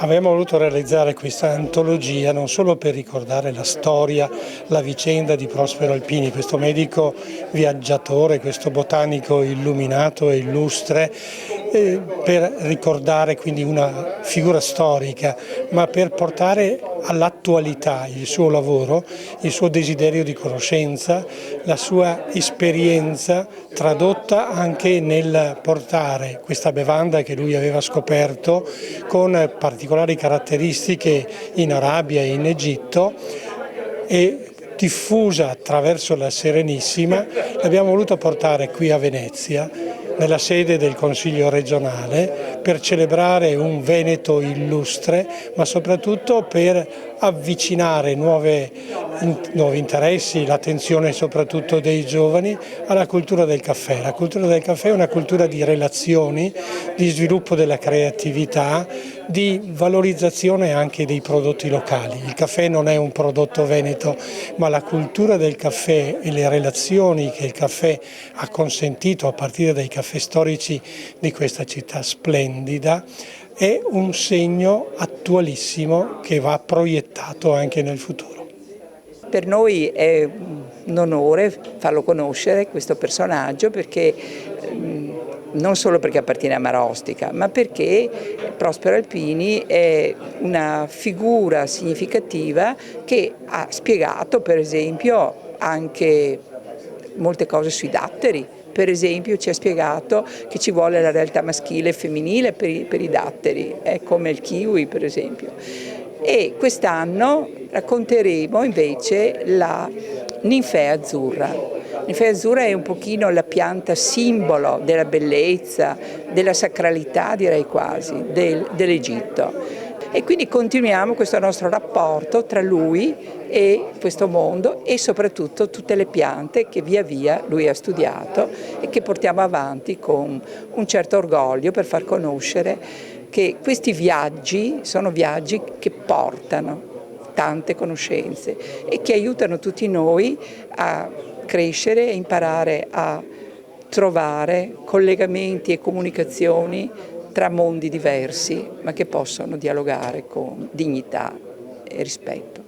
Abbiamo voluto realizzare questa antologia non solo per ricordare la storia, la vicenda di Prospero Alpini, questo medico viaggiatore, questo botanico illuminato e illustre, per ricordare quindi una figura storica, ma per portare all'attualità il suo lavoro, il suo desiderio di conoscenza, la sua esperienza tradotta anche nel portare questa bevanda che lui aveva scoperto con particolari caratteristiche in Arabia e in Egitto e diffusa attraverso la Serenissima, l'abbiamo voluto portare qui a Venezia, nella sede del Consiglio regionale, per celebrare un Veneto illustre, ma soprattutto per avvicinare nuovi interessi, l'attenzione soprattutto dei giovani alla cultura del caffè. La cultura del caffè è una cultura di relazioni, di sviluppo della creatività, di valorizzazione anche dei prodotti locali. Il caffè non è un prodotto veneto, ma la cultura del caffè e le relazioni che il caffè ha consentito a partire dai caffè storici di questa città splendida è un segno attualissimo che va proiettato anche nel futuro. Per noi è un onore farlo conoscere questo personaggio, perché non solo perché appartiene a Marostica, ma perché Prospero Alpini è una figura significativa che ha spiegato per esempio anche molte cose sui datteri. Per esempio ci ha spiegato che ci vuole la realtà maschile e femminile per i datteri, come il kiwi per esempio. E quest'anno racconteremo invece la ninfea azzurra. La ninfea azzurra è un pochino la pianta simbolo della bellezza, della sacralità direi quasi, dell'Egitto. E quindi continuiamo questo nostro rapporto tra lui e questo mondo e soprattutto tutte le piante che via via lui ha studiato e che portiamo avanti con un certo orgoglio per far conoscere che questi viaggi sono viaggi che portano tante conoscenze e che aiutano tutti noi a crescere e imparare a trovare collegamenti e comunicazioni tra mondi diversi, ma che possono dialogare con dignità e rispetto.